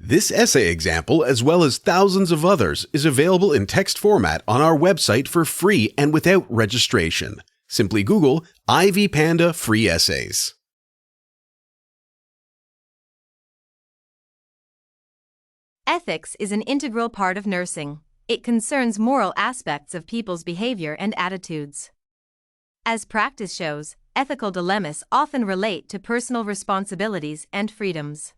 This essay example, as well as thousands of others, is available in text format on our website for free and without registration. Simply Google Ivy Panda Free Essays. Ethics is an integral part of nursing. It concerns moral aspects of people's behavior and attitudes. As practice shows, ethical dilemmas often relate to personal responsibilities and freedoms.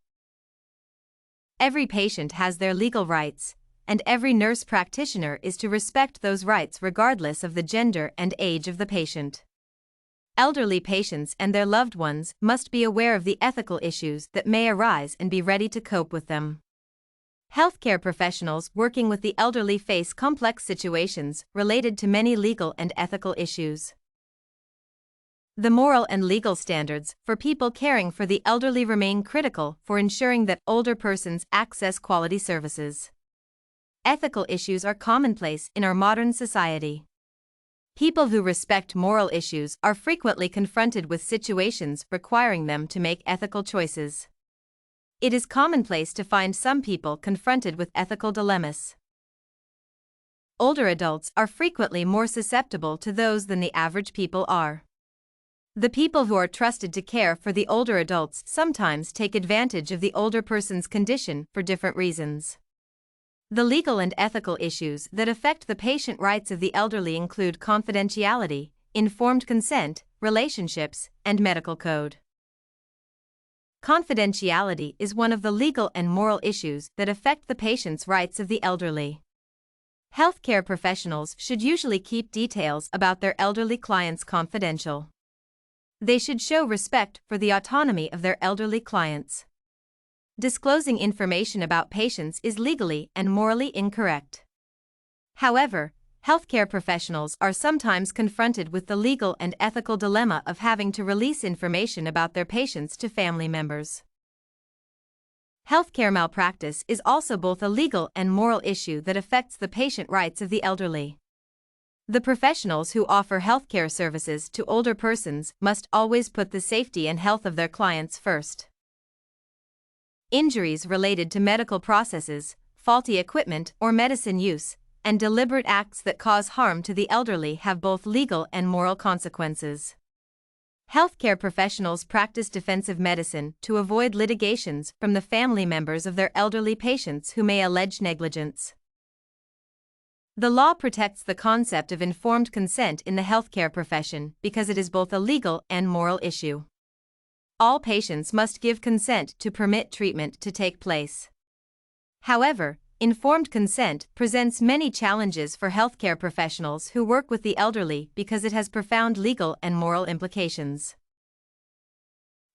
Every patient has their legal rights, and every nurse practitioner is to respect those rights regardless of the gender and age of the patient. Elderly patients and their loved ones must be aware of the ethical issues that may arise and be ready to cope with them. Healthcare professionals working with the elderly face complex situations related to many legal and ethical issues. The moral and legal standards for people caring for the elderly remain critical for ensuring that older persons access quality services. Ethical issues are commonplace in our modern society. People who respect moral issues are frequently confronted with situations requiring them to make ethical choices. It is commonplace to find some people confronted with ethical dilemmas. Older adults are frequently more susceptible to those than the average people are. The people who are trusted to care for the older adults sometimes take advantage of the older person's condition for different reasons. The legal and ethical issues that affect the patient rights of the elderly include confidentiality, informed consent, relationships, and medical code. Confidentiality is one of the legal and moral issues that affect the patient's rights of the elderly. Healthcare professionals should usually keep details about their elderly clients confidential. They should show respect for the autonomy of their elderly clients. Disclosing information about patients is legally and morally incorrect. However, healthcare professionals are sometimes confronted with the legal and ethical dilemma of having to release information about their patients to family members. Healthcare malpractice is also both a legal and moral issue that affects the patient rights of the elderly. The professionals who offer healthcare services to older persons must always put the safety and health of their clients first. Injuries related to medical processes, faulty equipment or medicine use, and deliberate acts that cause harm to the elderly have both legal and moral consequences. Healthcare professionals practice defensive medicine to avoid litigations from the family members of their elderly patients who may allege negligence. The law protects the concept of informed consent in the healthcare profession because it is both a legal and moral issue. All patients must give consent to permit treatment to take place. However, informed consent presents many challenges for healthcare professionals who work with the elderly because it has profound legal and moral implications.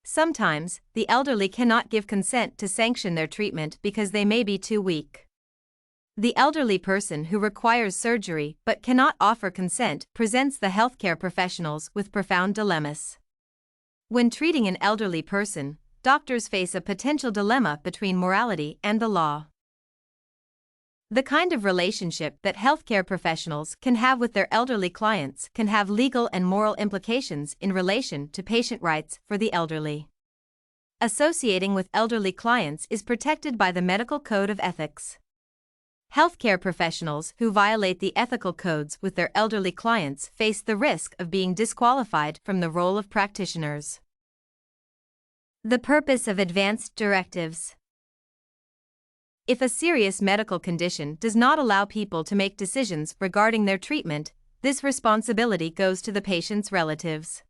Sometimes, the elderly cannot give consent to sanction their treatment because they may be too weak. The elderly person who requires surgery but cannot offer consent presents the healthcare professionals with profound dilemmas. When treating an elderly person, doctors face a potential dilemma between morality and the law. The kind of relationship that healthcare professionals can have with their elderly clients can have legal and moral implications in relation to patient rights for the elderly. Associating with elderly clients is protected by the Medical Code of Ethics. Healthcare professionals who violate the ethical codes with their elderly clients face the risk of being disqualified from the role of practitioners. The purpose of advanced directives. If a serious medical condition does not allow people to make decisions regarding their treatment, this responsibility goes to the patient's relatives.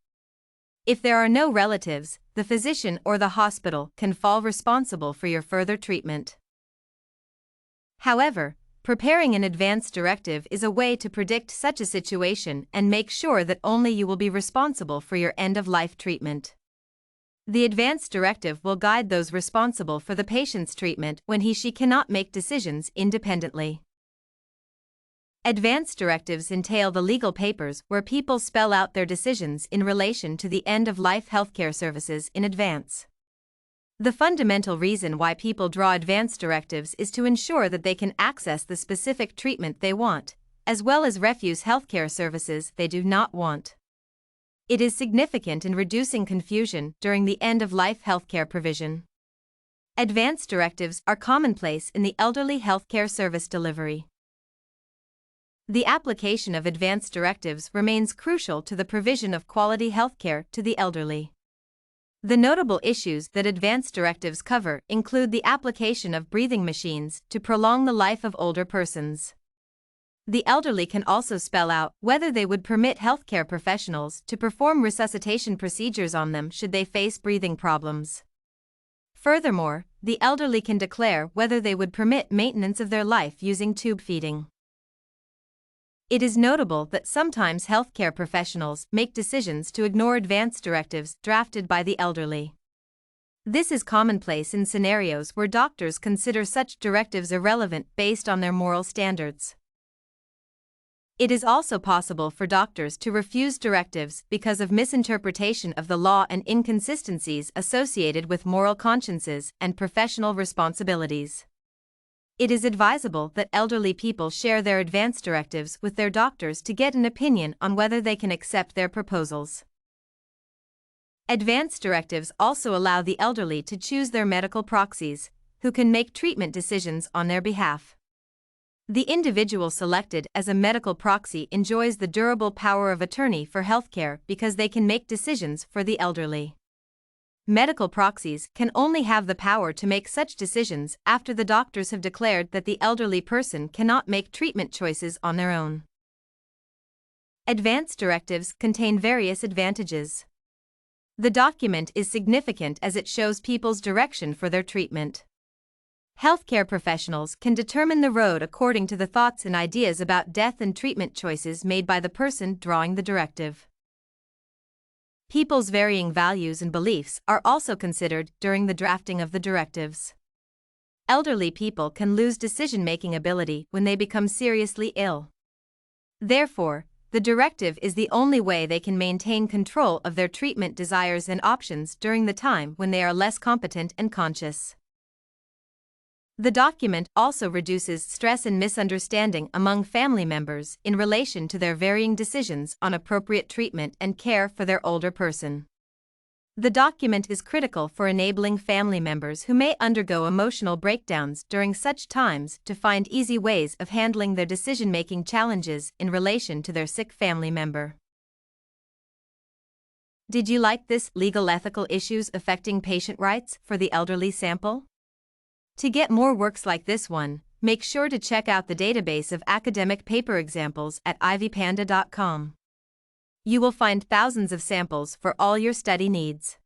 If there are no relatives, the physician or the hospital can fall responsible for your further treatment. However, preparing an advance directive is a way to predict such a situation and make sure that only you will be responsible for your end-of-life treatment. The advance directive will guide those responsible for the patient's treatment when he/she cannot make decisions independently. Advance directives entail the legal papers where people spell out their decisions in relation to the end-of-life healthcare services in advance. The fundamental reason why people draw advance directives is to ensure that they can access the specific treatment they want, as well as refuse healthcare services they do not want. It is significant in reducing confusion during the end-of-life healthcare provision. Advance directives are commonplace in the elderly healthcare service delivery. The application of advance directives remains crucial to the provision of quality healthcare to the elderly. The notable issues that advance directives cover include the application of breathing machines to prolong the life of older persons. The elderly can also spell out whether they would permit healthcare professionals to perform resuscitation procedures on them should they face breathing problems. Furthermore, the elderly can declare whether they would permit maintenance of their life using tube feeding. It is notable that sometimes healthcare professionals make decisions to ignore advance directives drafted by the elderly. This is commonplace in scenarios where doctors consider such directives irrelevant based on their moral standards. It is also possible for doctors to refuse directives because of misinterpretation of the law and inconsistencies associated with moral consciences and professional responsibilities. It is advisable that elderly people share their advance directives with their doctors to get an opinion on whether they can accept their proposals. Advance directives also allow the elderly to choose their medical proxies, who can make treatment decisions on their behalf. The individual selected as a medical proxy enjoys the durable power of attorney for healthcare because they can make decisions for the elderly. Medical proxies can only have the power to make such decisions after the doctors have declared that the elderly person cannot make treatment choices on their own. Advance directives contain various advantages. The document is significant as it shows people's direction for their treatment. Healthcare professionals can determine the road according to the thoughts and ideas about death and treatment choices made by the person drawing the directive. People's varying values and beliefs are also considered during the drafting of the directives. Elderly people can lose decision-making ability when they become seriously ill. Therefore, the directive is the only way they can maintain control of their treatment desires and options during the time when they are less competent and conscious. The document also reduces stress and misunderstanding among family members in relation to their varying decisions on appropriate treatment and care for their older person. The document is critical for enabling family members who may undergo emotional breakdowns during such times to find easy ways of handling their decision-making challenges in relation to their sick family member. Did you like this legal ethical issues affecting patient rights for the elderly sample? To get more works like this one, make sure to check out the database of academic paper examples at ivpanda.com. You will find thousands of samples for all your study needs.